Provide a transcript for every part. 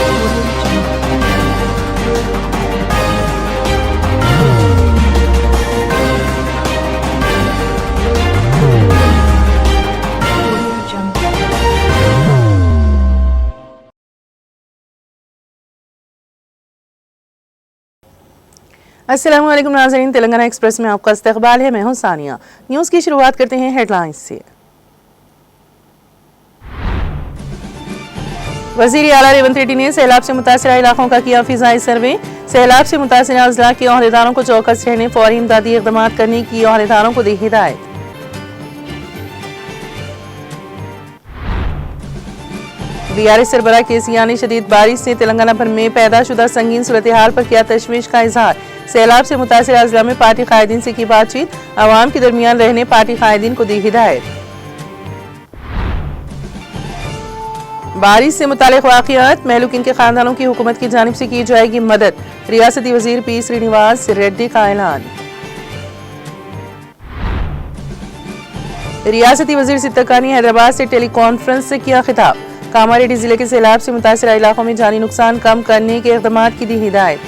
Audio Jungle. Audio Jungle. अस्सलाम वालेकुम नाज़रीन, तेलंगाना एक्सप्रेस में आपका इस्तकबाल है। मैं हूं सानिया। न्यूज़ की शुरुआत करते हैं हेडलाइंस से। वज़ीर आला रेवंत रेड्डी ने सैलाब से मुतासरा इलाकों का किया फिजाई सर्वे। सैलाब से मुतासरा अजला के अहदेदारों को चौकस रहने, फौरी इमदादी इक़दामात करने की अहदेदारों को दी हिदायत। BRS सरबराह केसिया ने शदीद बारिश से तेलंगाना भर में पैदा शुदा संगीन सूरत हाल पर किया तशवीश का इजहार। सैलाब से मुतासर अजला में पार्टी कायदीन से की बातचीत, अवाम के दरमियान रहने पार्टी कायदीन को दी हिदायत। बारिश से मुतालिक वाक़ियात, महलूकिन के खानदानों की हुकूमत की जानिब से की जाएगी मदद। रियासती वजीर पी श्रीनिवास रेड्डी का ऐलान। रियासती वजीर सिद्दीक़ा ने हैदराबाद से टेली कॉन्फ्रेंस से किया खिताब। कामारेड्डी जिले के सैलाब से मुतासरा इलाकों में जानी नुकसान कम करने के इक़दामात की दी हिदायत।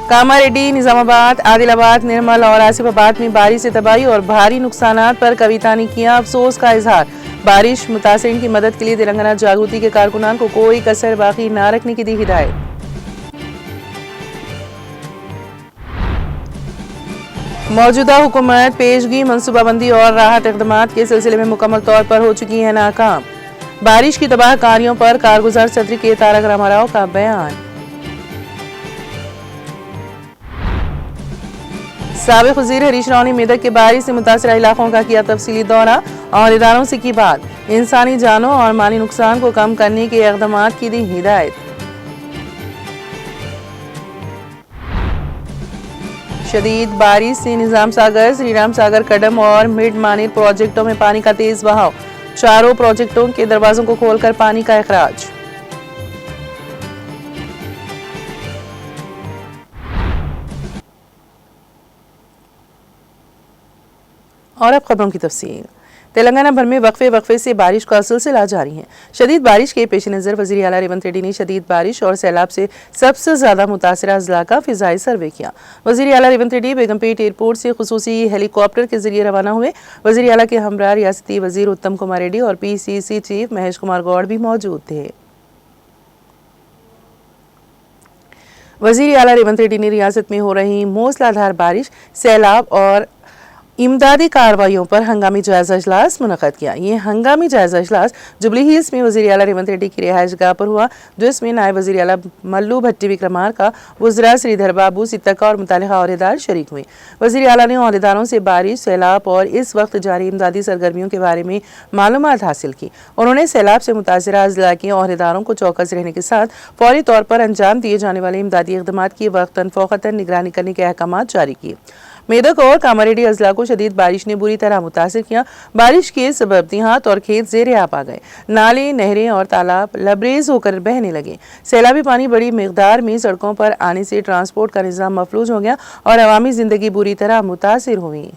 कामारेड्डी, निजामाबाद, आदिलाबाद, निर्मल और आसिफाबाद में बारिश से तबाही और भारी नुकसानात पर कविता ने किया अफसोस का इजहार। बारिश मुतासिरीन की मदद के लिए तेलंगाना जागृति के कारकुनान को कोई कसर बाकी न रखने की दी हिदायत। मौजूदा हुकूमत पेशगी, मनसूबाबंदी और राहत इक़दामात के सिलसिले में मुकम्मल तौर पर हो चुकी है नाकाम। बारिश की तबाह कारियों पर कारगुजार सदर के तारक रामाराव का बयान। साबिक़ वज़ीर हरीश राव ने मेदक के बारिश से मुतासरा इलाकों का किया तफसीली दौरा और इदारों से की बात। इंसानी जानों और माली नुकसान को कम करने के इक़दामात की दी हिदायत। शदीद बारिश से निजाम सागर, श्रीराम सागर, कड़म और मिड मानिर प्रोजेक्टों में पानी का तेज बहाव। चारों प्रोजेक्टों के दरवाजों को खोलकर पानी का इखराज। और अब खबरों की तफसील। तेलंगाना भर में वक्फे से बारिश का सिलसिला जारी है। शदीद बारिश के पेश नज़र वज़ीर आला रेवंत रेड्डी ने शदीद बारिश और सैलाब से सबसे ज़्यादा मुतासरा अजला का फिजाई सर्वे किया। वज़ीर आला रेवंत रेड्डी बेगमपेट एयरपोर्ट से खुसूसी हेलीकॉप्टर के जरिए रवाना हुए। वज़ीर आला के हमरा रियासती वज़ीर उत्तम कुमार रेड्डी और PCC चीफ महेश कुमार गौड़ भी मौजूद थे। वज़ीर आला रेवंत रेड्डी ने रियासत में हो रही मूसलाधार बारिश, सैलाब और इमदादी कार्रवाइयों पर हंगामी जायजा इजलास मुनक़द किया। ये हंगामी जायजा इजलास जुबली हिल्स में वज़ीर आला रेवंत रेड्डी की रिहाइश गाह पर हुआ, जिसमें नायब वज़ीर आला मल्लू भट्टी विक्रमार्का, वज़रा श्रीधर बाबू, सिद्दीक़ा और मुतालिका अहदेदार शरीक हुए। वज़ीर आला ने अहदेदारों से बारिश, सैलाब और इस वक्त जारी इमदादी सरगर्मियों के बारे में मालूमात हासिल की। उन्होंने सैलाब से मुतासरा अजला के अहदेदारों को चौकस रहने के साथ फौरी तौर पर अंजाम दिए जाने वाले इमदादी इक़दामात की वक्तन फ़ौक़तन निगरानी करने के अहकामात जारी किए। मेदक और कामारेड्डी अजला को शदीद बारिश ने बुरी तरह मुतासिर किया। बारिश के सबब देहात और खेत ज़ेरे आब आ गए। नाले, नहरें और तालाब लबरेज होकर बहने लगे। सैलाबी पानी बड़ी मिकदार में सड़कों पर आने से ट्रांसपोर्ट का निज़ाम मफलूज हो गया और अवामी ज़िंदगी बुरी तरह मुतासिर हुई।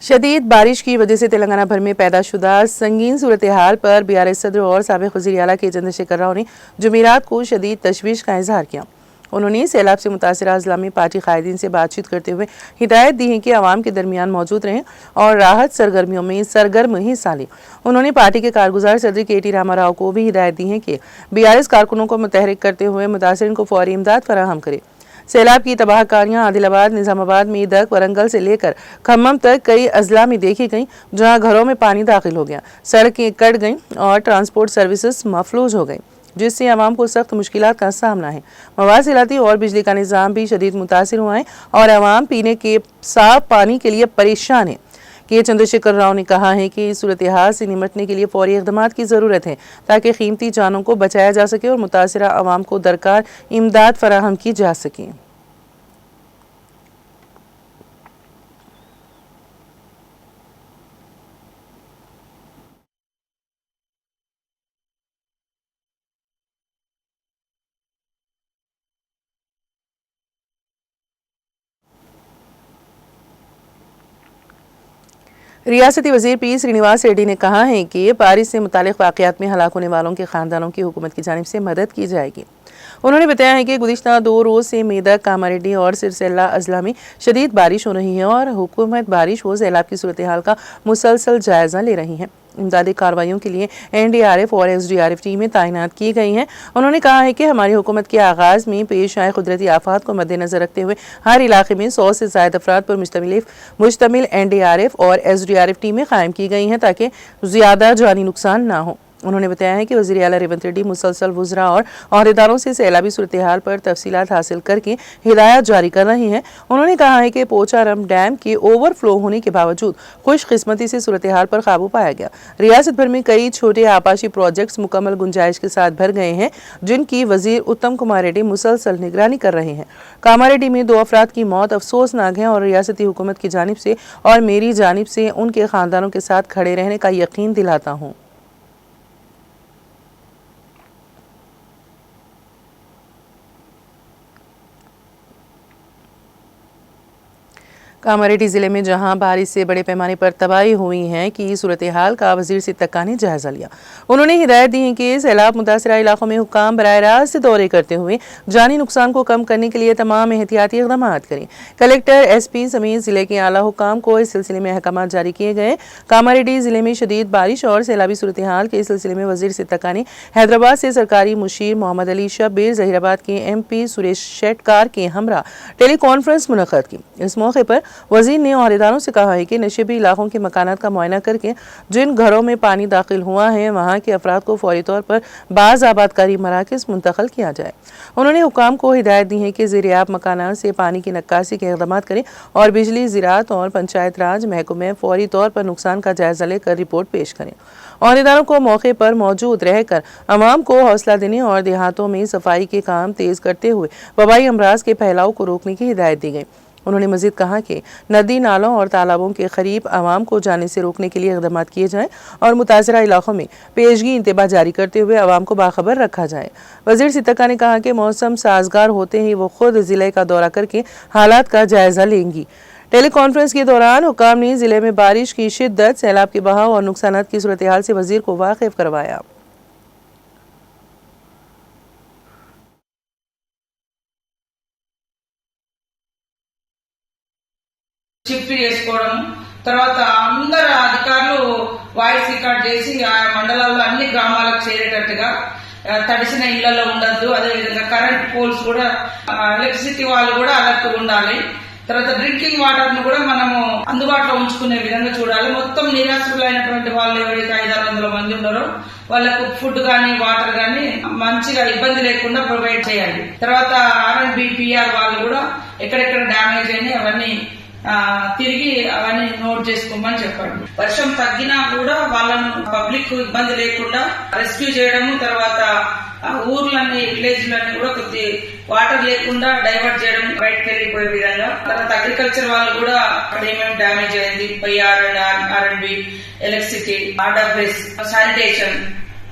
शदीद बारिश की वजह से तेलंगाना भर में पैदा शुदा संगीन सूरत हाल पर BRS सदर और साबिक़ वज़ीर आला के चंद्रशेखर राव ने जुमेरात को शदीद तशवीश का इजहार किया। उन्होंने सैलाब से मुतासरा अजला में पार्टी कायदीन से बातचीत करते हुए हिदायत दी है कि अवाम के दरमियान मौजूद रहें और राहत सरगर्मियों में सरगर्म हिस्सा लें। उन्होंने पार्टी के कारगुजार सदर KT रामाराव को भी हिदायत दी है कि BRS कारकुनों को मुतहरिक करते हुए मुतासरीन को फौरी इमदाद फराहम करे। सैलाब की तबाहकारियां आदिलाबाद, निजामाबाद, मेदक, वरंगल से लेकर खम्मम तक कई अजला में देखी गईं, जहां घरों में पानी दाखिल हो गया, सड़कें कट गईं और ट्रांसपोर्ट सर्विसेज मफलूज हो गई, जिससे आवाम को सख्त मुश्किलात का सामना है। मवासिलाती और बिजली का निज़ाम भी शदीद मुतासिर हुआ है और आवाम पीने के साफ पानी के लिए परेशान है। के चंद्रशेखर राव ने कहा है कि इस सूरत हाल से निमटने के लिए फौरी इक़दामात की ज़रूरत है ताकि कीमती जानों को बचाया जा सके और मुतासरा आवाम को दरकार इमदाद फराहम की जा सके। रियासती वजीर पी श्रीनिवास रेड्डी ने कहा है कि बारिश से मुतालिक वाक़यात में हलाक होने वालों के खानदानों की हुकूमत की जानिब से मदद की जाएगी। उन्होंने बताया है कि गुज़िश्ता 2 रोज़ से मेदक, कामारेड्डी और सिरसिल्ला अजला में शदीद बारिश हो रही है और हुकूमत बारिश व सैलाब की सूरत हाल का मुसलसल जायज़ा ले रही है। इमदादी कार्रवाइयों के लिए NDRF और SDRF टीमें तैनात की गई हैं। उन्होंने कहा है कि हमारी हुकूमत के आगाज़ में पेश आए कुदरती आफात को मद्देनजर रखते हुए हर इलाके में 100 से ज़ायद अफराद पर मुश्तमिल NDRF और SDRF टीमें कायम की गई हैं ताकि ज़्यादा जानी नुकसान ना हो। उन्होंने बताया है कि वज़ीर आला रेवंत रेड्डी मुसलसल वज़रा और अहदेदारों से सैलाबी सूरत हाल पर तफसीलात हासिल करके हिदायत जारी कर रहे हैं। उन्होंने कहा है कि पोचारम डैम के ओवरफ्लो होने के बावजूद खुशकिस्मती से सूरत हाल पर काबू पाया गया। रियासत भर में कई छोटे आपाशी प्रोजेक्ट्स मुकम्मल गुंजाइश के साथ भर गए हैं जिनकी वज़ीर उत्तम कुमार रेड्डी मुसलसल निगरानी कर रहे हैं। कामारेड्डी में 2 अफराद की मौत अफसोसनाक है और रियासती हुकूमत की जानिब से और मेरी जानिब से उनके खानदानों के साथ खड़े रहने का यकीन दिलाता हूँ। कामारेड्डी जिले में जहां बारिश से बड़े पैमाने पर तबाही हुई है कि सूरत हाल का वजीर सिद्दीक़ा ने जायजा लिया। उन्होंने हिदायत दी है कि सैलाब मुतासरा इलाकों में हुक्काम बराह रास्त दौरे करते हुए जानी नुकसान को कम करने के लिए तमाम एहतियाती इक़दाम करें। कलेक्टर SP समेत जिले के आला हुक्काम को इस सिलसिले में अहकाम जारी किए गए। कामारेड्डी जिले में शदीद बारिश और सैलाबी सूरत हाल के सिलसिले में वजीर सिद्दीक़ा ने हैदराबाद से सरकारी मुशीर मोहम्मद अली शब्बीर, जहीराबाद के MP सुरेश शेटकार के हमरा टेली कॉन्फ्रेंस मुनक़द की। इस मौके पर वजीर ने अहदेदारों से कहा है कि नशेबी इलाकों के मकानात का मुआयना करके जिन घरों में पानी दाखिल हुआ है वहाँ के अफराद को फौरी तौर पर बाज़ आबादकारी मराकज़ मुंतकिल किया जाए। उन्होंने हुकाम को हिदायत दी है कि ज़ेर-ए-आब मकानात से पानी की नक्कासी के इक़दाम करें और बिजली, ज़राअत और पंचायत राज महकमे फौरी तौर पर नुकसान का जायज़ा लेकर रिपोर्ट पेश करें। अहदेदारों को मौके पर मौजूद रहकर अवाम को हौसला देने और देहातों में सफाई के काम तेज़ करते हुए वबाई अमराज के फैलाव को रोकने की हिदायत दी गई। उन्होंने मजीद कहा कि नदी, नालों और तालाबों के करीब आवाम को जाने से रोकने के लिए इक़दाम किए जाएं और मुतासरा इलाकों में पेशगी इंतबा जारी करते हुए आवाम को बाखबर रखा जाए। वज़ीर सिद्दीक़ा ने कहा कि मौसम साजगार होते ही वो खुद ज़िले का दौरा करके हालात का जायज़ा लेंगी। टेली कॉन्फ्रेंस के दौरान हुक्काम ने ज़िले में बारिश की शिद्दत, सैलाब के बहाव और नुकसान की सूरत हाल से वज़ीर को वाकिफ करवाया। షిఫ్ట్ చేసుకోవడం, తర్వాత అందరు అధికారులు వాయిస్ రికార్డ్ చేసి ఆ మండలాల్లో అన్ని గ్రామాలకు చేరేటట్టుగా తడిసిన ఇళ్లలో ఉండద్దు. అదేవిధంగా కరెంట్ పోల్స్ కూడా ఎలక్ట్రిసిటీ వాళ్ళు కూడా అలర్ట్ ఉండాలి. తర్వాత డ్రింకింగ్ వాటర్ ను కూడా మనము అందుబాటులో ఉంచుకునే విధంగా చూడాలి. మొత్తం నిరాశ్రులైనటువంటి వాళ్ళు ఎవరైతే 500-600 మంది ఉన్నారో వాళ్ళకు ఫుడ్ గానీ వాటర్ గానీ మంచిగా ఇబ్బంది లేకుండా ప్రొవైడ్ చేయాలి. తర్వాత R&B PR వాళ్ళు కూడా ఎక్కడెక్కడ డ్యామేజ్ అయినాయి అవన్నీ తిరిగి అవన్నీ నోట్ చేసుకోమని చెప్పండి. వర్షం తగ్గినా కూడా వాళ్ళను పబ్లిక్ ఇబ్బంది లేకుండా రెస్క్యూ చేయడము, తర్వాత ఊర్లన్నీ విలేజ్లన్నీ కూడా కొద్ది వాటర్ లేకుండా డైవర్ట్ చేయడం, బయటకు వెళ్ళిపోయే విధంగా. తర్వాత అగ్రికల్చర్ వాళ్ళు కూడా అక్కడ ఏమేమి డ్యామేజ్ అయింది, R&B, ఎలక్ట్రిసిటీ, RWS, శానిటేషన్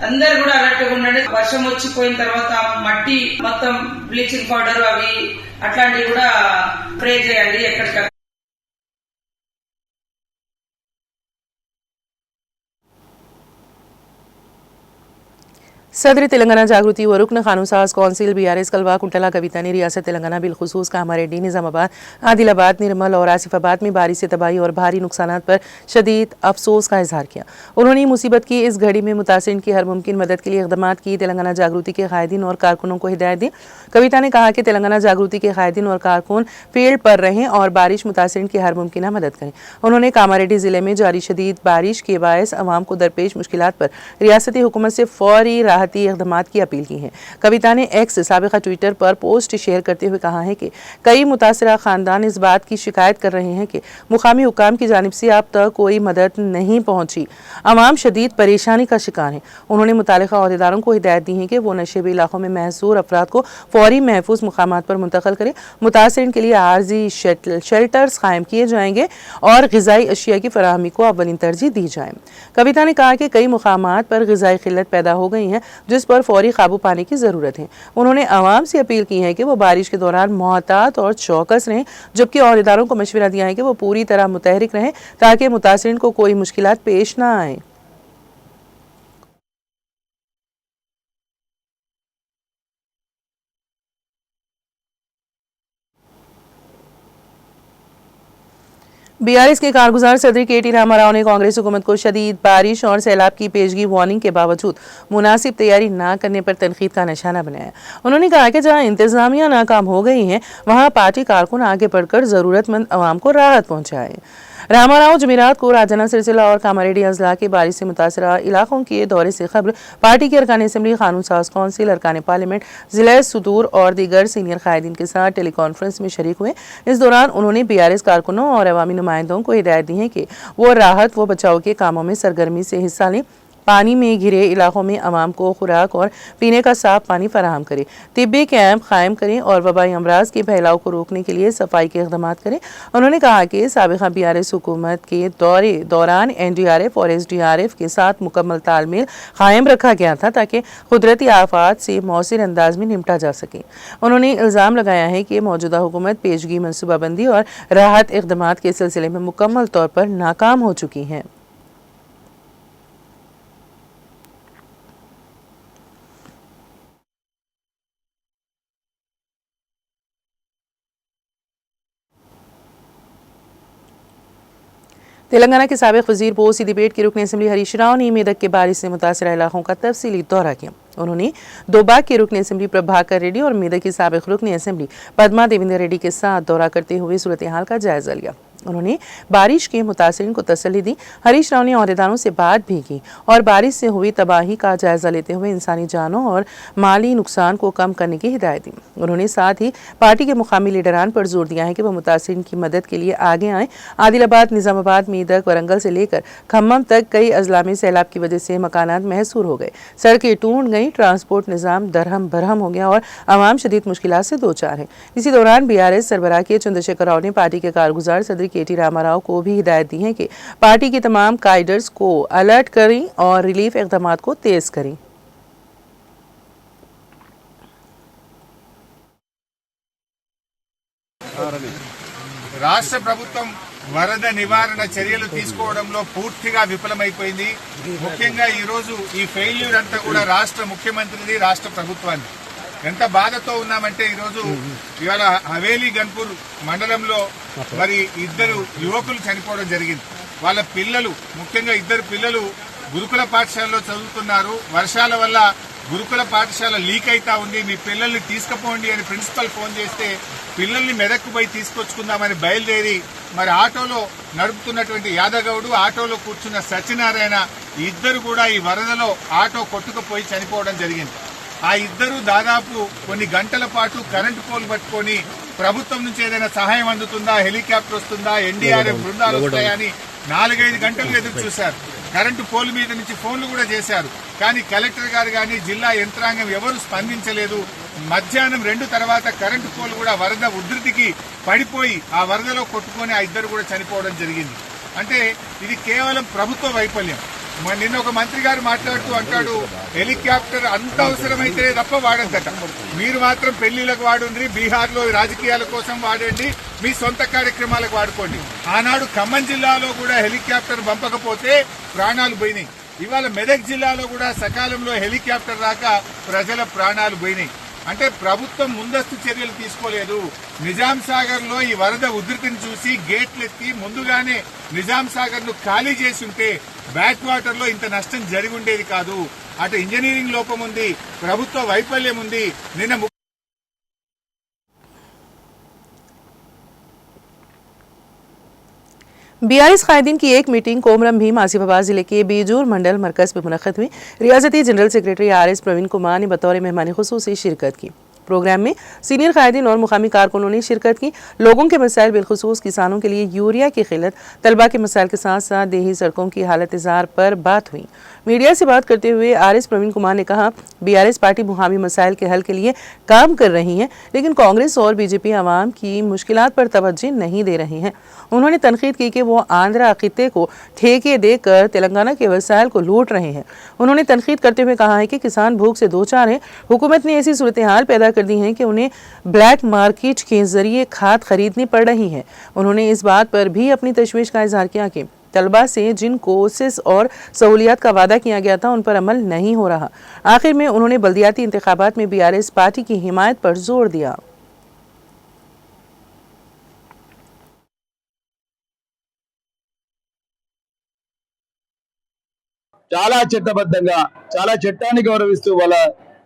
అందరు కూడా అలర్ట్ గా ఉండండి. వర్షం వచ్చిపోయిన తర్వాత మట్టి మొత్తం బ్లీచింగ్ పౌడర్ అవి అట్లాంటివి కూడా స్ప్రే చేయండి ఎక్కడికక్కడ. सदर तेलंगाना जागृति व रुकन कानून साज कौंसिल BRS कलवा कुंटला कविता ने रियासत तेलंगाना बिलखुसूस कामारेड्डी, निजामाबाद, आदिलाबाद, निर्मल और आसिफाबाद में बारिश से तबाही और भारी नुकसान पर शदीद अफसोस का इजहार किया। उन्होंने मुसीबत की इस घड़ी में मुतासिरीन की हर मुमकिन मदद के लिए इक़दाम की तेलंगाना जागृति के कायदीन और कारकुनों को हिदायत दी। कविता ने कहा कि तेलंगाना जागृति के कायदीन और कारकुन फील्ड पर रहें और बारिश मुतासिरीन की हर मुमकिन मदद करें। उन्होंने कामारेड्डी जिले में जारी शदीद बारिश के बायस अवाम को दरपेश मुश्किलात पर रियासती हुकूमत से फौरी राहत इक़दाम की अपील की है। कविता ने एक्स साबिक़ा ट्विटर पर पोस्ट शेयर करते हुए कहा है कि कई मुतासरा खानदान इस बात की शिकायत कर रहे हैं कि मुकामी हुकाम की जानिब से अब तक कोई मदद नहीं पहुंची। अवाम शदीद परेशानी का शिकार है। उन्होंने मुतालिका अहदेदारों को हिदायत दी है कि वो नशेबी इलाकों में महसूर अफराद को फौरी महफूज मुकामात पर मुंतकिल करें। मुतासरीन के लिए आर्जी शेल्टर्स कायम किए जाएंगे और ग़िज़ाई अशिया की फराहमी को अव्वलीन तरजीह दी जाए। कविता ने कहा कि कई मुकामात पर ग़िज़ाई किल्लत पैदा हो गई है। जिस पर फौरी काबू पाने की जरूरत है। उन्होंने आवाम से अपील की है कि वो बारिश के दौरान मोहतात और चौकस रहें, जबकि अहदेदारों को मशवरा दिया है कि वो पूरी तरह मुतहरिक रहें ताकि मुतासिरीन को कोई मुश्किलात पेश न आए। बीआरएस के कारगुजार सदर के.टी. रामाराव ने कांग्रेस हुकूमत को शदीद बारिश और सैलाब की पेशगी वार्निंग के बावजूद मुनासिब तैयारी न करने पर तनकीद का निशाना बनाया। उन्होंने कहा कि जहां इंतजामिया नाकाम हो गई है, वहां पार्टी कारकुन आगे बढ़कर जरूरतमंद अवाम को राहत पहुंचाए। रामाराव जुमेरात को राजाना सिलसिला और कामारेड्डी अजला के बारिश से मुतासरा इलाकों के दौरे से खबर पार्टी के अरकान असम्बली, कानून साज कौंसिल, अरकान पार्लियामेंट, जिला सुदूर और दीगर सीनियर कायदीन के साथ टेली कॉन्फ्रेंस में शरीक हुए। इस दौरान उन्होंने बीआरएस कारकुनों और अवामी नुमाइंदों को हिदायत दी है कि वो राहत व बचाव के कामों में सरगर्मी से हिस्सा लें, पानी में घिरे इलाकों में अवाम को खुराक और पीने का साफ पानी फराहम करें, तिब्बी कैंप कायम करें और वबाई अमराज के फैलाव को रोकने के लिए सफाई के इक़दाम करें। उन्होंने कहा कि साबिक़ा बीआरएस हुकूमत के दौरान एनडीआरएफ और एसडीआरएफ के साथ मुकम्मल तालमेल कायम रखा गया था ताकि कुदरती आफात से मौसर अंदाज में निपटा जा सके। उन्होंने इल्ज़ाम लगाया है कि मौजूदा हुकूमत पेशगी मनसूबाबंदी और राहत इक़दाम के सिलसिले में मुकम्मल तौर पर नाकाम हो चुकी है। तेलंगाना के साबिक़ वज़ीर पोस्ट सिद्दीपेट के रुकन असम्बली हरीश राव ने मेदक के बारिश से मुतासरा इलाकों का तफसीली दौरा किया। उन्होंने दोबाग के रुकन असम्बली प्रभाकर रेड्डी और मेदक की साबिक़ रुकन असम्बली पद्मा देवेंद्र रेड्डी के साथ दौरा करते हुए सूरत हाल का जायजा लिया। उन्होंने बारिश के मुतासिरीन को तसल्ली दी। हरीश राव ने अहदेदारों से बात भी की और बारिश से हुई तबाही का जायजा लेते हुए इंसानी जानों और माली नुकसान को कम करने की हिदायत दी। उन्होंने साथ ही पार्टी के मुकामी लीडरान पर जोर दिया है कि वह मुतासिरीन की मदद के लिए आगे आएँ। आदिलाबाद, निज़ामाबाद, मेदक, वरंगल से लेकर खम्मम तक कई अजला में सैलाब की वजह से मकानात महसूर हो गए, सड़कें टूट गई, ट्रांसपोर्ट निज़ाम दरहम बरहम हो गया और आवाम शदीद मुश्किलात से दो चार है। इसी दौरान बीआरएस सरबराह के चंद्रशेखर राव ने पार्टी के कारगुजार सदर के.टी. रामाराव को भी हिदायत दी है कि पार्टी के तमाम काडर्स को अलर्ट करें और रिलीफ इक़दाम को तेज करें। రాష్ట్ర ప్రభుత్వం వరద నివారణ చర్యలు తీసుకోవడంలో పూర్తిగా విఫలమైపోయింది. ముఖ్యంగా ఈ రోజు ఈ ఫెయిల్యూర్ అంతా కూడా రాష్ట్ర ముఖ్యమంత్రిది, రాష్ట్ర ప్రభుత్వాన్ని. ఎంత బాధతో ఉన్నామంటే ఈరోజు ఇవాళ హవేలీ గన్పూర్ మండలంలో మరి ఇద్దరు యువకులు చనిపోవడం జరిగింది. వాళ్ళ పిల్లలు, ముఖ్యంగా ఇద్దరు పిల్లలు గురుకుల పాఠశాలలో చదువుతున్నారు. వర్షాల వల్ల గురుకుల పాఠశాల లీక్ అయితా ఉంది, మీ పిల్లల్ని తీసుకుపోండి అని ప్రిన్సిపల్ ఫోన్ చేస్తే పిల్లల్ని మెదక్కు పోయి తీసుకొచ్చుకుందామని బయలుదేరి మరి ఆటోలో నడుపుతున్నటువంటి యాదగౌడు, ఆటోలో కూర్చున్న సత్యనారాయణ ఇద్దరు కూడా ఈ వరదలో ఆటో కొట్టుకుపోయి చనిపోవడం జరిగింది. ఆ ఇద్దరు దాదాపు కొన్ని గంటల పాటు కరెంటు పోల్ పట్టుకొని ప్రభుత్వం నుంచి ఏదైనా సహాయం అందుతుందా, హెలికాప్టర్ వస్తుందా, ఎన్డీఆర్ఎఫ్ బృందాలు వస్తాయని 4-5 గంటలు ఎదురు చూశారు. కరెంటు పోల్ మీద నుంచి ఫోన్లు కూడా చేశారు. కానీ కలెక్టర్ గారు కానీ జిల్లా యంత్రాంగం ఎవరు స్పందించలేదు. మధ్యాహ్నం 2 తర్వాత కరెంటు పోల్ కూడా వరద ఉధృతికి పడిపోయి ఆ వరదలో కొట్టుకొని ఆ ఇద్దరు కూడా చనిపోవడం జరిగింది. అంటే ఇది కేవలం ప్రభుత్వ వైఫల్యం. నిన్న ఒక మంత్రి గారు మాట్లాడుతూ అంటాడు, హెలికాప్టర్ అంత అవసరమైతే తప్ప వాడద్దట, మీరు మాత్రం పెళ్లిళ్లకు వాడుండ్రి, బీహార్లో రాజకీయాల కోసం వాడండి, మీ సొంత కార్యక్రమాలకు వాడుకోండి. ఆనాడు ఖమ్మం జిల్లాలో కూడా హెలికాప్టర్ పంపకపోతే ప్రాణాలు పోయినాయి. ఇవాళ మెదక్ జిల్లాలో కూడా సకాలంలో హెలికాప్టర్ రాక ప్రజల ప్రాణాలు పోయినాయి. అంటే ప్రభుత్వం ముందస్తు చర్యలు తీసుకోలేదు. నిజాం సాగర్ లో ఈ వరద ఉధృతిని చూసి గేట్లెత్తి ముందుగానే నిజాం సాగర్ ను ఖాళీ చేసి ఉంటే బ్యాక్ వాటర్ లో ఇంత నష్టం జరిగి ఉండేది కాదు. అటు ఇంజనీరింగ్ లోపం ఉంది, ప్రభుత్వ వైఫల్యం ఉంది. నిన్న बीआरएस कायदीन की एक मीटिंग कोमरम भीम आसिफाबाद जिले के बेजूर मंडल मरकज में मुनक़्क़द हुई। रियासती general secretary RS Praveen Kumar ने बतौर मेहमान खुसूसी शिरकत की। प्रोग्राम में सीनियर कायदीन और मुकामी कारकुनों ने शिरकत की। लोगों के मसाइल बिलखुसूस किसानों के लिए यूरिया की किल्लत, तलबा के मसाइल के साथ साथ देही सड़कों की हालत इज़ार पर बात हुई। मीडिया से बात करते हुए आरएस प्रवीण कुमार ने कहा, बीआरएस पार्टी मुकामी मसाइल के हल के लिए काम कर रही है, लेकिन कांग्रेस और बीजेपी आवाम की मुश्किलात पर तवज्जो नहीं दे रही हैं। उन्होंने तनकीद की कि वो आंध्रा खित्ते को ठेके देकर तेलंगाना के वसाइल को लूट रहे हैं। उन्होंने तनकीद करते हुए कहा है कि किसान भूख से दो चार हैं। हुकूमत ने ऐसी सूरत हाल पैदा कर दी है कि उन्हें ब्लैक मार्केट के जरिए खाद खरीदनी पड़ रही है। उन्होंने इस बात पर भी अपनी तशवीश का इजहार किया कि तलबा से जिन कोर्सेस और सहूलियात का वादा किया गया था उन पर अमल नहीं हो रहा। आखिर में उन्होंने बल्दियाती इंतखाबात में बीआरएस पार्टी की हिमायत पर जोर दिया। చాలా చట్టబద్ధంగా చాలా చట్టాన్ని గౌరవిస్తూ వాళ్ళ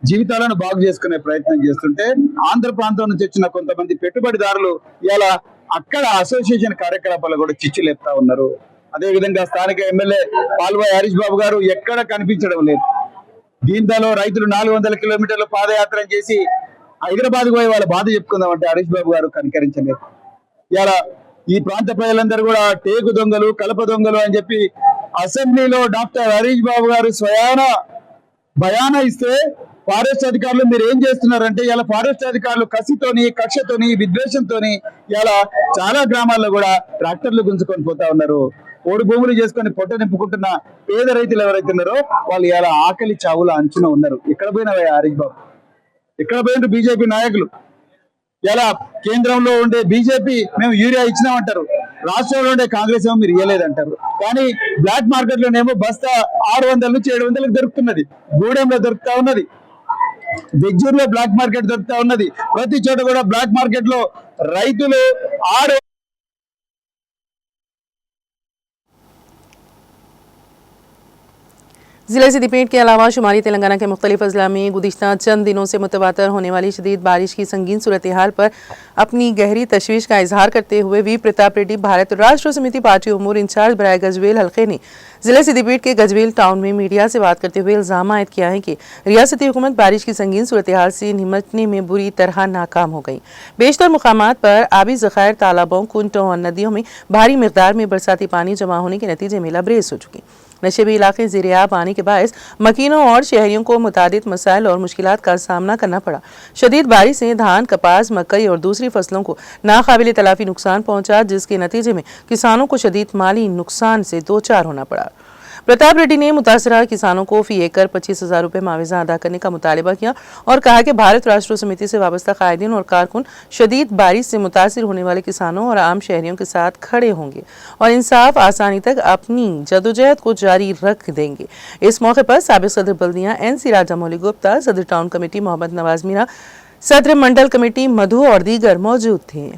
జీవితాలను బాగు చేసుకునే ప్రయత్నం చేస్తుంటే ఆంధ్ర ప్రాంతం నుంచి వచ్చిన కొంతమంది పెట్టుబడిదారులు ఇలా అక్కడ అసోసియేషన్ కార్యకలాపాలు కూడా చిచ్చు లేపుతా ఉన్నారు. అదే విధంగా స్థానిక ఎమ్మెల్యే పాల్వాయి హరీష్ బాబు గారు ఎక్కడ కనిపించడం లేదు. దీంతో రైతులు 400 కిలోమీటర్ల పాదయాత్ర చేసి హైదరాబాద్ పోయి వాళ్ళ బాధ చెప్పుకుందామంటే హరీష్ బాబు గారు కనికరించలేదు. ఇలా ఈ ప్రాంత ప్రజలందరూ కూడా టేకు దొంగలు, కలప దొంగలు అని చెప్పి అసెంబ్లీలో డాక్టర్ హరీష్ బాబు గారు స్వయాన బయానా ఇస్తే ఫారెస్ట్ అధికారులు మీరు ఏం చేస్తున్నారంటే ఇలా ఫారెస్ట్ అధికారులు కసితోని, కక్షతోని, విద్వేషంతోని ఇలా చాలా గ్రామాల్లో కూడా ట్రాక్టర్లు గుంజుకొని పోతా ఉన్నారు. ఓడి భూములు చేసుకొని పొట్ట నింపుకుంటున్న పేద రైతులు ఎవరైతే ఉన్నారో వాళ్ళు ఇలా ఆకలి చావుల అంచున ఉన్నారు. ఎక్కడ పోయినవా హరీష్ బాబు? ఎక్కడ పోయిన బీజేపీ నాయకులు? ఇలా కేంద్రంలో ఉండే బీజేపీ మేము యూరియా ఇచ్చినామంటారు, రాష్ట్రంలో ఉండే కాంగ్రెస్ ఏమో మీరు ఇవ్వలేదంటారు. కానీ బ్లాక్ మార్కెట్ లోనేమో బస్తా 600 నుంచి 700లకు దొరుకుతున్నది. గూడెంలో దొరుకుతా ఉన్నది, బెజ్జూర్లో బ్లాక్ మార్కెట్ దొరుకుతా ఉన్నది. ప్రతి చోట కూడా బ్లాక్ మార్కెట్ లో రైతులు जिले सिद्दीपेट के अलावा शुमारी तेलंगाना के मुख्तलिफ अजला में गुज़िश्ता चंद दिनों से मुतवातर होने वाली शदीद बारिश की संगीन सूरत हाल पर अपनी गहरी तशवीश का इजहार करते हुए वी प्रताप रेड्डी भारत राष्ट्र समिति पार्टी उमूर इंचार्ज बराए गजवेल हल्के ने जिले सिद्दीपेट के गजवेल टाउन में मीडिया से बात करते हुए इल्जाम आयद किया है कि रियासती हुकूमत बारिश की संगीन सूरत हाल से निमटने में बुरी तरह नाकाम हो गई। बेशतर मुकामात पर आबी ज़खायर, तालाबों, कुंटों और नदियों में भारी मिकदार में बरसाती पानी जमा होने के नतीजे में लबरेज हो चुकी। नशेबी इलाके ज़ेर-ए-आब आने के बायस मकीनों और शहरियों को मुतादिद मसाइल और मुश्किलात का सामना करना पड़ा। शदीद बारिश से धान, कपास, मकई और दूसरी फसलों को नाकाबिल तलाफी नुकसान पहुंचा, जिसके नतीजे में किसानों को शदीद माली नुकसान से दो चार होना पड़ा। प्रताप रेड्डी ने मुतासरा किसानों को फी एकड़ 25,000 रुपये मुआवजा अदा करने का मुतालबा किया और कहा कि भारत राष्ट्र समिति से वाबस्ता कायदीन और कारकुन शदीद बारिश से मुतासिर होने वाले किसानों और आम शहरियों के साथ खड़े होंगे और इंसाफ आसानी तक अपनी जदोजहद को जारी रख देंगे। इस मौके पर साबिक सदर बल्दिया NC राजा मौली गुप्ता, सदर टाउन कमेटी मोहम्मद नवाज मीरा, सदर मंडल कमेटी मधु और दीगर मौजूद थे।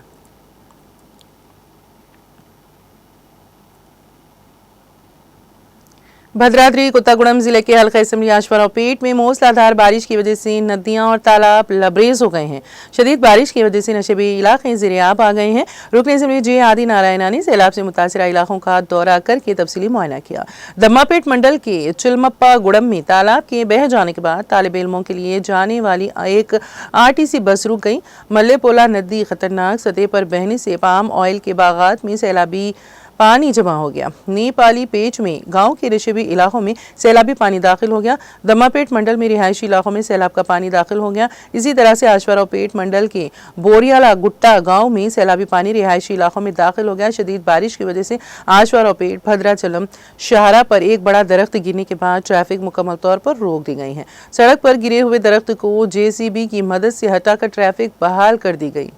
भद्राद्री कोत्तागुड़म जिले के हल्का असम्बली आशवारावपेट में मूसलाधार बारिश की वजह से नदियां और तालाब लबरेज हो गए हैं। शदीद बारिश की वजह से नशेबी इलाके ज़ेर-ए-आब आ गए हैं। रुकन असम्बली जे आदि नारायणा ने सैलाब से मुतासरा इलाकों का दौरा करके तफसीली मुआयना किया। दम्मापेट मंडल के चिलमप्पा गुड़म में तालाब के बह जाने के बाद तालिब इल्मों के लिए जाने वाली एक RTC बस रुक गई। मल्लेपोला नदी खतरनाक सतह पर बहने से पाम ऑयल के बागात में सैलाबी पानी जमा हो गया। नेपाली पेच में गांव के नशेबी इलाकों में सैलाबी पानी दाखिल हो गया। दम्मापेट मंडल में रिहायशी इलाकों में सैलाब का पानी दाखिल हो गया। इसी तरह से आशवारावपेट मंडल के बोरियाला गुट्टा गांव में सैलाबी पानी रिहायशी इलाकों में दाखिल हो गया। शदीद बारिश की वजह से आशवारावपेट भद्राचलम शाहरा पर एक बड़ा दरख्त गिरने के बाद ट्रैफिक मुकम्मल तौर पर रोक दी गई है। सड़क पर गिरे हुए दरख्त को JCB की मदद से हटाकर ट्रैफिक बहाल कर दी गई।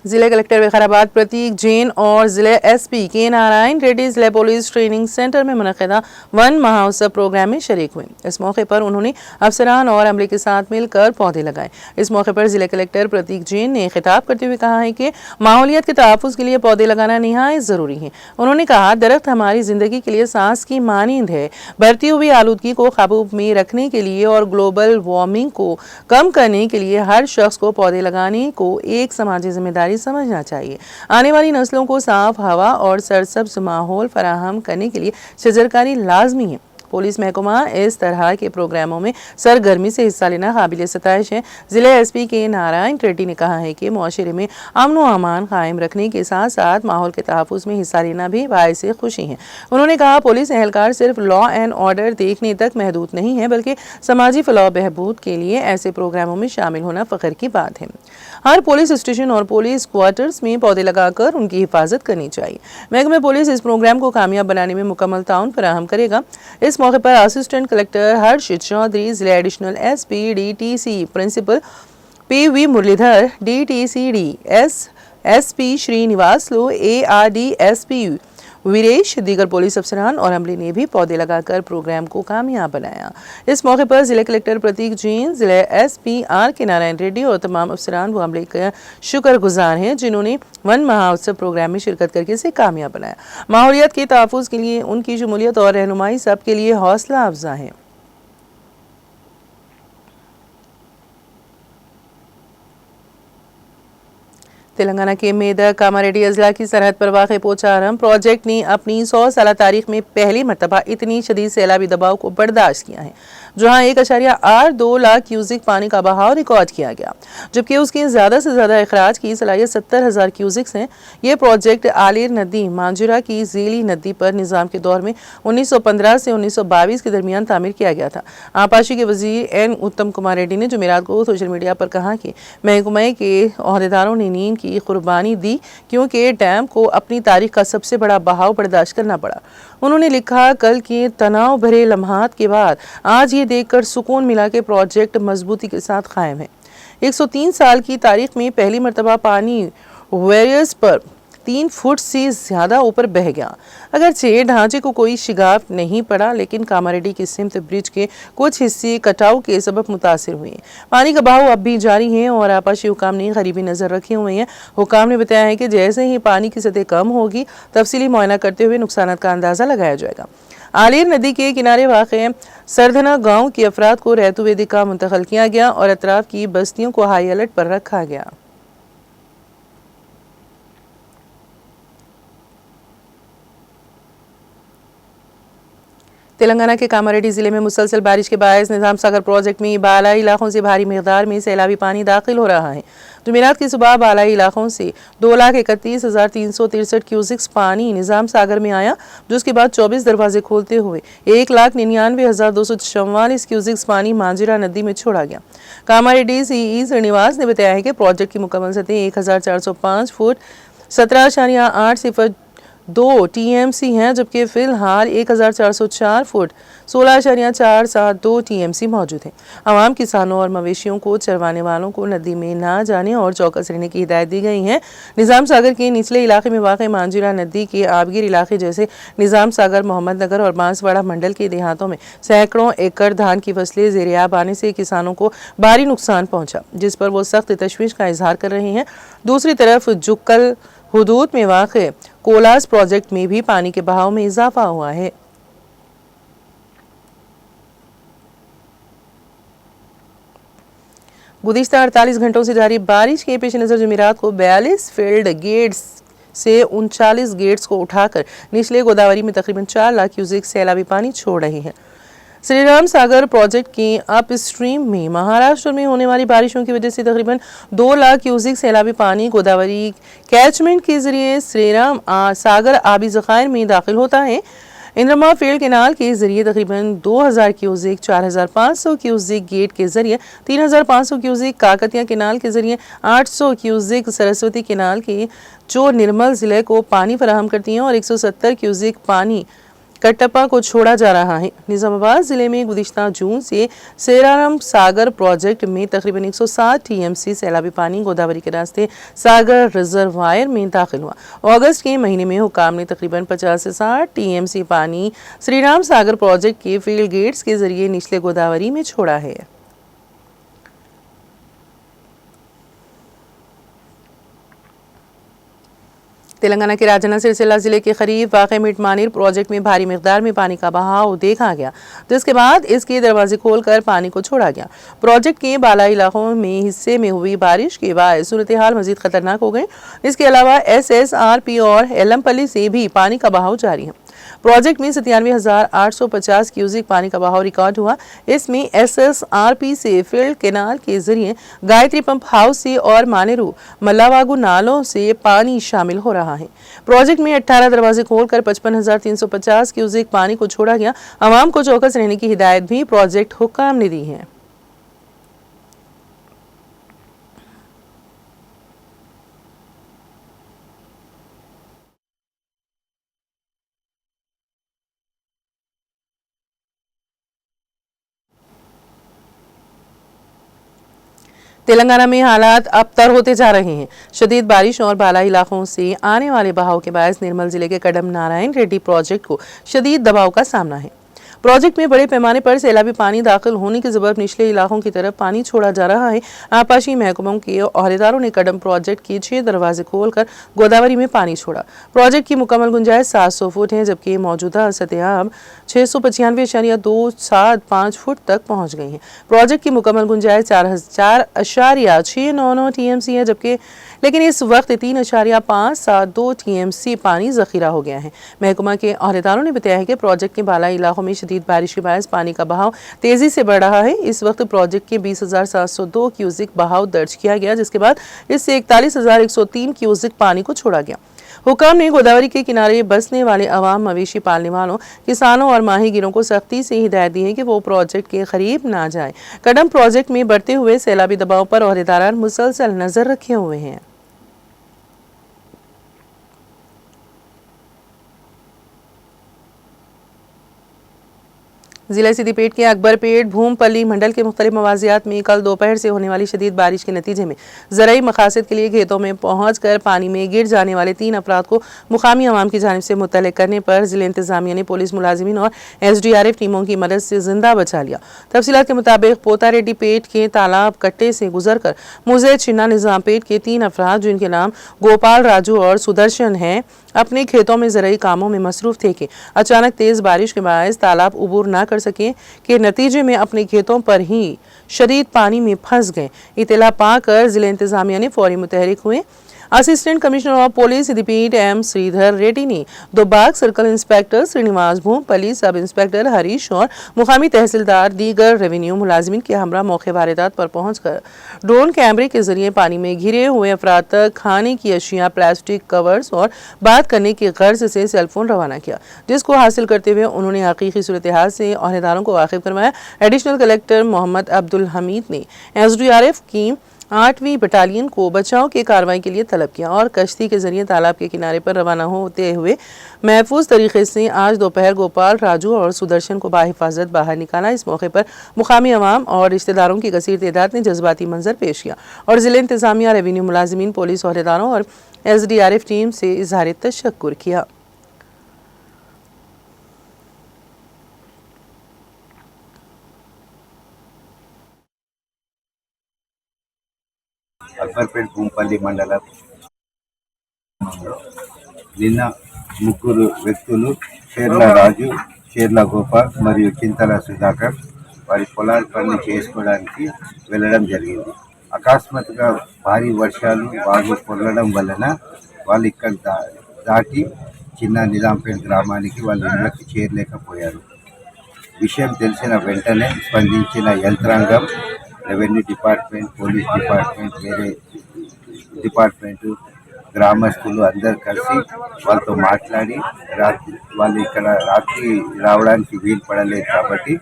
जिले कलेक्टर विकाराबाद प्रतीक जैन और जिले SP के नारायण रेड्डी जिले पुलिस ट्रेनिंग सेंटर में मुनक़िदा वन महोत्सव प्रोग्राम में शरीक हुए। इस मौके पर उन्होंने अफसरान और अमले के साथ मिलकर पौधे लगाए। इस मौके पर जिले कलेक्टर प्रतीक जैन ने खिताब करते हुए कहा है कि माहौलियत के तहफ़्फ़ुज़ के लिए पौधे लगाना निहायत ज़रूरी है। उन्होंने कहा, दरख्त हमारी ज़िंदगी के लिए सांस की मानींद है। बढ़ती हुई आलूदगी को काबू में रखने के लिए और ग्लोबल वार्मिंग को कम करने के लिए हर शख्स को पौधे लगाने को एक समाजी जिम्मेदारी जिम्मेदारी समझना चाहिए। आने वाली नस्लों को साफ हवा और सरसब्ज माहौल फराहम करने के लिए शजरकारी लाजमी है। पुलिस महकमा इस तरह के प्रोग्रामों में सरगर्मी से हिस्सा लेना काबिल सताइश है। जिले एसपी के नारायण रेड्डी ने कहा है कि मुआशरे में अमन व अमान कायम रखने के साथ साथ माहौल के तहफ़्फ़ुज़ में हिस्सा लेना भी बाइस खुशी है। उन्होंने कहा पुलिस एहलकार सिर्फ लॉ एंड ऑर्डर देखने तक महदूद नहीं है, बल्कि समाजी फलाह बहबूद के लिए ऐसे प्रोग्रामों में शामिल होना फ़ख्र की बात है। हर पुलिस स्टेशन और पुलिस क्वार्टर्स में पौधे लगाकर उनकी हिफाजत करनी चाहिए। महकमे पुलिस इस प्रोग्राम को कामयाब बनाने में मुकम्मल ताउन फराहम करेगा। इस मौके पर असिस्टेंट कलेक्टर हर्ष चौधरी, जिला additional SP DTC principal PV Muralidhar, DTCD SP Srinivasulu, ARDSP Veeresh, दीगर पुलिस अफसरान और अमले ने भी पौधे लगाकर प्रोग्राम को कामयाब बनाया। इस मौके पर जिला कलेक्टर प्रतीक जैन, जिला एसपी आर के नारायण रेड्डी और तमाम अफसरान व अमले का शुक्रगुजार हैं जिन्होंने वन महोत्सव प्रोग्राम में शिरकत करके इसे कामयाब बनाया। माहौलियत के तहफ़्फ़ुज़ के लिए उनकी शमूलियत और रहनुमाई सबके लिए हौसला अफजा है। तेलंगाना के मेदक कामारेड्डी अजला की सरहद पर वाक़ पोचारम प्रोजेक्ट ने अपनी 100 साल तारीख में पहली मरतबा इतनी शदीद सैलाबी दबाव को बर्दाश्त किया है, जहां 1.82 लाख क्यूसिक पानी का बहाव रिकॉर्ड किया गया, जबकि उसकी ज़्यादा से ज़्यादा अखराज की सलाहियत 70,000 क्यूसिक्स है। ये प्रोजेक्ट आलिर नदी मांजुरा की झीली नदी पर निज़ाम के दौर में 1915 से 1922 के दरमियान तामीर किया गया था। आपाशी के वजीर एन उत्तम कुमार रेड्डी ने जुमेरात को सोशल मीडिया पर कहा कि महकमे के अहदेदारों ने नींद की कुर्बानी दी क्योंकि डैम को अपनी तारीख का सबसे बड़ा बहाव बर्दाश्त करना पड़ा। उन्होंने लिखा, कल के तनाव भरे लम्हात के बाद आज ये देखकर सुकून मिला कि प्रोजेक्ट मजबूती के साथ कायम है। 103 साल की तारीख में पहली मरतबा पानी वेरियर्स पर 3 फुट से ज्यादा ऊपर बह गया। अगरचे ढांचे को कोई शिगाफ नहीं पड़ा, लेकिन कामारेड्डी की सिमत ब्रिज के कुछ हिस्से कटाव के सबब मुतासिर हुए। पानी का बहाव अब भी जारी है और आपाशी हुकाम ने गरीबी नजर रखे हुए हैं। हुकाम ने बताया है कि जैसे ही पानी की सतह कम होगी तफसीली मुआयना करते हुए नुकसान का अंदाजा लगाया जाएगा। आलिर नदी के किनारे वाक़े सरधना गांव के अफराद को रहतु वेदिका मुंतकिल किया गया और अतराफ की बस्तियों को हाई अलर्ट पर रखा गया। तेलंगाना के कामारेड्डी जिले में मुसलसल बारिश के बायस निजाम सागर प्रोजेक्ट में बालाई इलाकों से भारी मिकदार में सैलाबी पानी दाखिल हो रहा है। जुमेरात की सुबह बालाई इलाकों से 2,31,363 क्यूसिक्स पानी निजाम सागर में आया, जिसके बाद 24 दरवाजे खोलते हुए 1,99,244 क्यूसिक्स पानी मांजिरा नदी में छोड़ा गया। कामारेड्डी सीई श्रीनिवास ने बताया है कि प्रोजेक्ट की मुकम्मल सतह 1,405 फुट 17.802 टीएमसी हैं, जबकि फिलहाल 1,404 फुट 16.472 टीएमसी मौजूद है। आवाम, किसानों और मवेशियों को चरवाने वालों को नदी में ना जाने और चौकस रहने की हिदायत दी गई है। निजाम सागर के निचले इलाके में वाक़ मांजिरा नदी के आबगिर इलाके जैसे निजाम सागर, मोहम्मद नगर और बांसवाड़ा मंडल के देहातों में सैकड़ों एकड़ धान की फसलें ज़ेर-ए-आब आने से किसानों को भारी नुकसान पहुंचा, जिस पर वो सख्त तशवीश का इजहार कर रहे हैं। दूसरी तरफ जुक्कल हुदूद में वाक़े कोलास प्रोजेक्ट में भी पानी के बहाव में इजाफा हुआ है। गुज़िश्ता 48 घंटों से जारी बारिश के पेश नज़र जुमेरात को 42 फील्ड गेट्स से 39 गेट्स को उठाकर निचले गोदावरी में तकरीबन 4 लाख क्यूसेक सैलाबी पानी छोड़ रहे हैं। श्रीराम सागर प्रोजेक्ट के अप स्ट्रीम में महाराष्ट्र में होने वाली बारिशों की वजह से तकरीबन 2 लाख क्यूसेक सैलाबी पानी गोदावरी कैचमेंट के जरिए श्रीराम सागर आबी ज़खायर में दाखिल होता है। इंद्रमा फील्ड केनाल के जरिए तकरीबन 2000 क्यूसेक, 4500 क्यूसेक गेट के जरिए, 3500 क्यूसेक काकतिया केनाल के जरिए, 800 क्यूसेक सरस्वती केनाल के जो निर्मल जिले को पानी फराहम करती हैं और 170 क्यूसेक पानी कटप्पा को छोड़ा जा रहा है। निजामाबाद जिले में गुज़िश्ता जून से श्रीराम सागर प्रोजेक्ट में तकरीबन 107 टीएमसी सैलाबी पानी गोदावरी के रास्ते सागर रिजर्वायर में दाखिल हुआ। अगस्त के महीने में हुकाम ने तकरीबन 50 से 60 टीएमसी पानी श्रीराम सागर प्रोजेक्ट के फील्ड गेट्स के जरिए निचले गोदावरी में छोड़ा है। तेलंगाना के राजन्ना सिरसिल्ला जिले के करीब वाक़ मिटमानीर प्रोजेक्ट में भारी मिकदार में पानी का बहाव देखा गया, जिसके बाद इसके दरवाजे खोलकर पानी को छोड़ा गया। प्रोजेक्ट के बालाई इलाकों में हिस्से में हुई बारिश के बाद सूरत हाल मजीद खतरनाक हो गई। इसके अलावा SSRP और एलमपल्ली से भी पानी का बहाव जारी है। प्रोजेक्ट में 97,850 क्यूसिक पानी का बहाव रिकॉर्ड हुआ। इसमें SSRP से फील्ड केनाल के जरिए गायत्री पंप हाउस से और मानेरू मल्लावागु नालों से पानी शामिल हो रहा है। प्रोजेक्ट में 18 दरवाजे खोलकर 55,350 क्यूसिक पानी को छोड़ा गया। आवाम को चौकस रहने की हिदायत भी प्रोजेक्ट हुक्काम ने दी है। तेलंगाना में हालात अबतर होते जा रहे हैं। शदीद बारिश और बालाई इलाकों से आने वाले बहाव के बायस निर्मल जिले के कडम नारायण रेड्डी प्रोजेक्ट को शदीद दबाव का सामना है। प्रोजेक्ट में बड़े पैमाने पर सैलाबी पानी दाखिल होने के सबब निचले इलाकों की तरफ पानी छोड़ा जा रहा है। आपाशी महकमों के अहदेदारों ने कडम प्रोजेक्ट के 6 दरवाजे खोलकर गोदावरी में पानी छोड़ा। प्रोजेक्ट की मुकम्मल गुंजाइश 700 फुट है, जबकि मौजूदा सतह 695.275 फुट तक पहुंच गई है। प्रोजेक्ट की मुकम्मल गुंजाइश 4.699 TMC है, जबकि लेकिन इस वक्त 3.572 TMC पानी जखीरा हो गया है। महकमा के अहदेदारों ने बताया है कि प्रोजेक्ट के बालाई इलाकों में शदीद बारिश के बायस पानी का बहाव तेजी से बढ़ रहा है। इस वक्त प्रोजेक्ट के 20,702 क्यूसिक बहाव दर्ज किया गया, जिसके बाद इससे 41,103 क्यूसिक पानी को छोड़ा गया। हुकाम ने गोदावरी के किनारे बसने वाले अवाम, मवेशी पालने वालों, किसानों और माहीगिरों को सख्ती से हिदायत दी है कि वो प्रोजेक्ट के करीब ना जाए। कडम प्रोजेक्ट में बढ़ते हुए सैलाबी दबाव पर अहदेदारान मुसलसल नजर रखे हुए हैं। जिला सिद्दीपेट के अकबरपेट भूमपल्ली मंडल के मुख्तलिफ मवाजियात में कल दोपहर से होने वाली शदीद बारिश के नतीजे में ज़राई मकासद के लिए खेतों में पहुंचकर पानी में गिर जाने वाले 3 अफराद को मुकामी अवाम की जानिब से मुतल्लिक करने पर जिला इंतजामिया ने पुलिस मुलाजिमीन और SDRF टीमों की मदद से जिंदा बचा लिया। तफसीलात के मुताबिक पोता रेड्डी पेट के तालाब कट्टे से गुजरकर मुजैद छिन्ना निजाम पेट के 3 अफराद, जिनके नाम गोपाल, राजू और सुदर्शन हैं, अपने खेतों में ज़राई कामों में मसरूफ थे कि अचानक तेज़ बारिश के बायस तालाब उबूर ना कर सके के नतीजे में अपने खेतों पर ही शदीद पानी में फंस गए। इत्तला पाकर जिला इंतजामिया ने फौरी मुतहरिक हुए। Assistant commissioner of police Siddipet M Sridhar Reddy ने दोबाग circle inspector Srinivas Bhumpally, sub inspector Harish और मुकामी तहसीलदार दीगर रेवेन्यू मुलाजिमीन के हमरा मौके वारदात पर पहुंचकर ड्रोन कैमरे के जरिए पानी में घिरे हुए अफराद तक खाने की अशिया, प्लास्टिक कवर्स और बात करने की गर्ज से सेलफोन रवाना किया, जिसको हासिल करते हुए उन्होंने हकीकी सूरत हाल से अहदेदारों को वाकिफ करवाया। एडिशनल कलेक्टर मोहम्मद अब्दुल हमीद ने SDRF की 8वीं बटालियन को बचाव की कार्रवाई के लिए तलब किया और कश्ती के जरिए तालाब के किनारे पर रवाना होते हुए महफूज तरीके से आज दोपहर गोपाल, राजू और सुदर्शन को बाहिफाजत बाहर निकाला। इस मौके पर मुकामी अवाम और रिश्तेदारों की कसीर तादाद ने जज्बाती मंजर पेश किया और जिला इंतजामिया, रेवेन्यू मुलाजिमीन, पुलिस अहदेदारों और SDRF टीम से इजहार तशक्कुर किया। అక్బర్పేట్ భూంపల్లి మండలం నిన్న ముగ్గురు వ్యక్తులు షేర్ల రాజు, షేర్ల గోపాల్ మరియు చింతల సుధాకర్ వారి పొలాల పని చేసుకోవడానికి వెళ్ళడం జరిగింది. అకస్మాత్తుగా భారీ వర్షాలు, వాగు పొరలడం వలన వాళ్ళు ఇక్కడ దాటి చిన్న నిజాంపేట్ గ్రామానికి వాళ్ళ ఇళ్ళకి చేరలేకపోయారు. విషయం తెలిసిన వెంటనే స్పందించిన యంత్రాంగం, రెవెన్యూ డిపార్ట్మెంట్, పోలీస్ డిపార్ట్మెంట్, వేరే డిపార్ట్మెంట్, గ్రామస్తులు అందరు కలిసి వాళ్ళతో మాట్లాడి వాళ్ళు ఇక్కడ రాత్రి రావడానికి వీలు పడలేదు కాబట్టి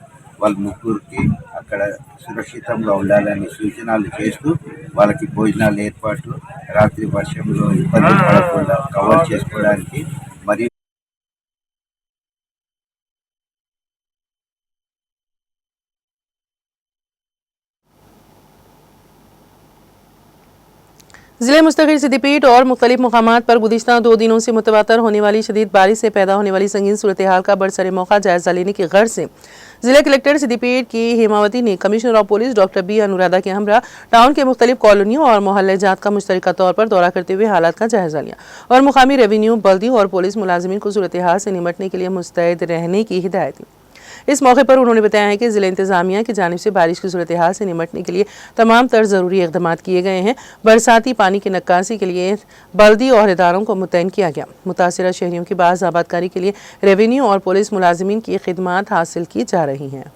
వాళ్ళ ముగ్గురికి అక్కడ సురక్షితంగా ఉండాలని సూచనలు చేస్తూ వాళ్ళకి భోజనాల ఏర్పాట్లు, రాత్రి వర్షంలో ఇబ్బంది పడకుండా కవర్ చేసుకోవడానికి మరియు जिले मुस्तकिल सिद्दीपीठ और मुख्तलिफ मुकामात पर गुज़िश्ता 2 दिनों से मुतवातर होने वाली शदीद बारिश से पैदा होने वाली संगीन सूरत हाल का बरसरे मौका जायजा लेने की गर्ज से जिला कलेक्टर सिद्दीपीठ की हेमावती ने commissioner of police doctor B Anuradha के हमरा टाउन के मुख्तलिफ कॉलोनियों और मोहल्ले जात का मुश्तरका तौर पर दौरा करते हुए हालात का जायजा लिया और मुकामी रेवेन्यू, बल्दी और पुलिस मुलाजिमीन को सूरत हाल से निमटने के लिए मुस्तैद रहने की हिदायत दी। इस मौके पर उन्होंने बताया है कि जिला इंतजामिया की जानिब से बारिश की सूरत हाल से निमटने के लिए तमाम तर जरूरी इकदाम किए गए हैं। बरसाती पानी की निकासी के लिए बल्दी और इदारों को मुतयन किया गया। मुतासिरा शहरियों की बाज़ आबादकारी के लिए रेवेन्यू और पुलिस मुलाजिमीन की खिदमात हासिल की जा रही हैं।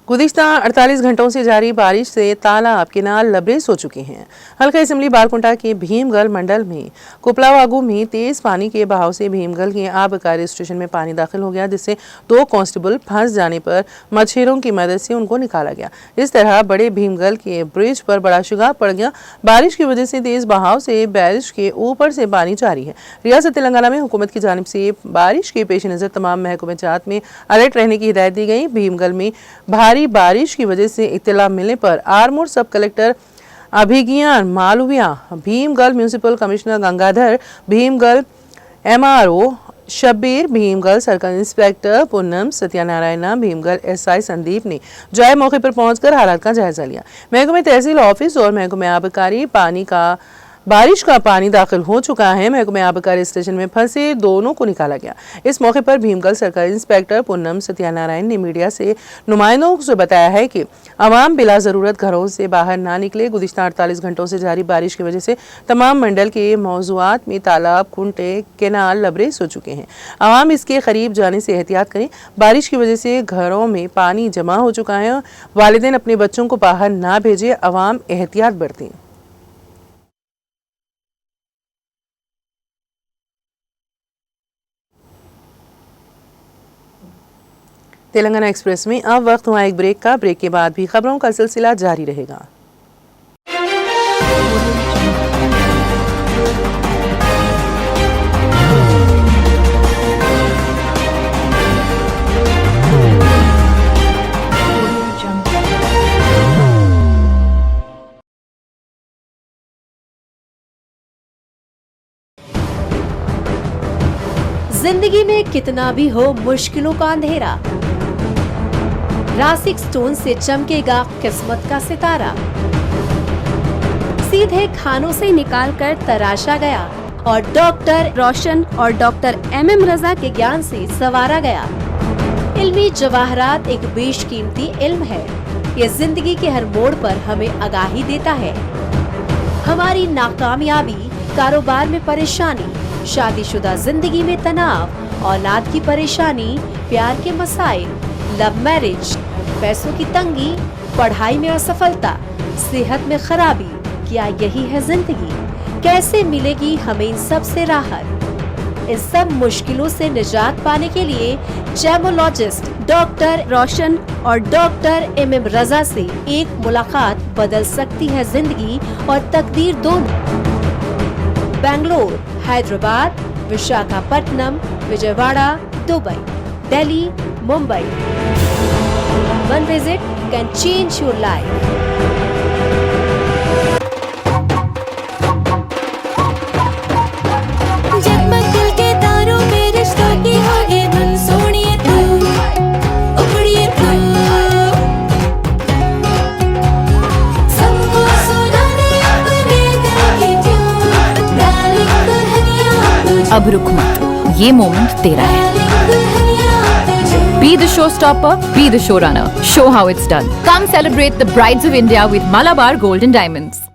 गुज़िश्ता 48 घंटों से जारी बारिश से तालाब किनार लबरेज हो चुके हैं। हल्का असम्बली बारकुंटा के भीमगल मंडल में कुपलावागू में तेज पानी के बहाव से भीमगल के आबकारी स्टेशन में पानी दाखिल हो गया, जिससे 2 कांस्टेबल फंस जाने पर मच्छरों की मदद से उनको निकाला गया। इस तरह बड़े भीमगल के ब्रिज पर बड़ा शिगार पड़ गया। बारिश की वजह से तेज बहाव से बैरिज के ऊपर से पानी जारी है। रियासत तेलंगाना में हुकूमत की जानिब से बारिश के पेश नज़र तमाम महकमे जात में अलर्ट रहने की हिदायत दी गई। भीमगल में भारी बारिश की वजह से इत्तला मिलने पर Armoor sub collector Abhigyan Malviya, Bheemgal municipal commissioner Gangadhar, Bheemgal MRO Shabbir, Bheemgal circle inspector Poonam Satyanarayana, Bheemgal SI Sandeep ने जाए मौके पर पहुंचकर हालात का जायजा लिया। महकमे तहसील ऑफिस और महकमे आबकारी बारिश का पानी दाखिल हो चुका है। महकमे आबकारी स्टेशन में फंसे दोनों को निकाला गया। इस मौके पर भीमगल सर्कल इंस्पेक्टर पूनम सत्यानारायण ने मीडिया से नुमाइंदों से बताया है कि आवाम बिला जरूरत घरों से बाहर ना निकले। गुज़िश्ता 48 घंटों से जारी बारिश की वजह से तमाम मंडल के मौजूआत में तालाब, खुंटे, केनाल लबरेज हो चुके हैं। आवाम इसके करीब जाने से एहतियात करें। बारिश की वजह से घरों में पानी जमा हो चुका है। वालिदैन अपने बच्चों को बाहर ना भेजें। आवाम एहतियात बरतें। तेलंगाना एक्सप्रेस में अब वक्त हुआ एक ब्रेक का। ब्रेक के बाद भी खबरों का सिलसिला जारी रहेगा। जिंदगी में कितना भी हो मुश्किलों का अंधेरा, रासिक स्टोन से चमकेगा किस्मत का सितारा। सीधे खानों से निकालकर तराशा गया और डॉक्टर रोशन और डॉक्टर MM रजा के ज्ञान से संवारा गया। इल्मी जवाहरात एक बेशकीमती इल्म है। ये जिंदगी के हर मोड़ पर हमें आगाही देता है। हमारी नाकामयाबी, कारोबार में परेशानी, शादीशुदा जिंदगी में तनाव, औलाद की परेशानी, प्यार के मसाइल, लव मैरिज, पैसों की तंगी, पढ़ाई में असफलता, सेहत में खराबी, क्या यही है जिंदगी? कैसे मिलेगी हमें इन सब से राहत? इन सब मुश्किलों से निजात पाने के लिए जेमोलॉजिस्ट डॉक्टर रोशन और डॉक्टर MM रजा से एक मुलाकात बदल सकती है जिंदगी और तकदीर दोनों। Bangalore, Hyderabad, Visakhapatnam, Vijayawada, Dubai, Delhi, Mumbai. One visit can change your life. जगमग दिल के तारों में रिश्तों की होगी धुन, सोनिए तू, उखड़िए तू, सबको सुनाने अपने दिल की ट्यून, डार्लिंग दुल्हनिया तुझे, अब रुक मत, ये मोमेंट तेरा है। Be the showstopper, be the showrunner. Show how it's done. Come celebrate the Brides of India with Malabar Gold and Diamonds.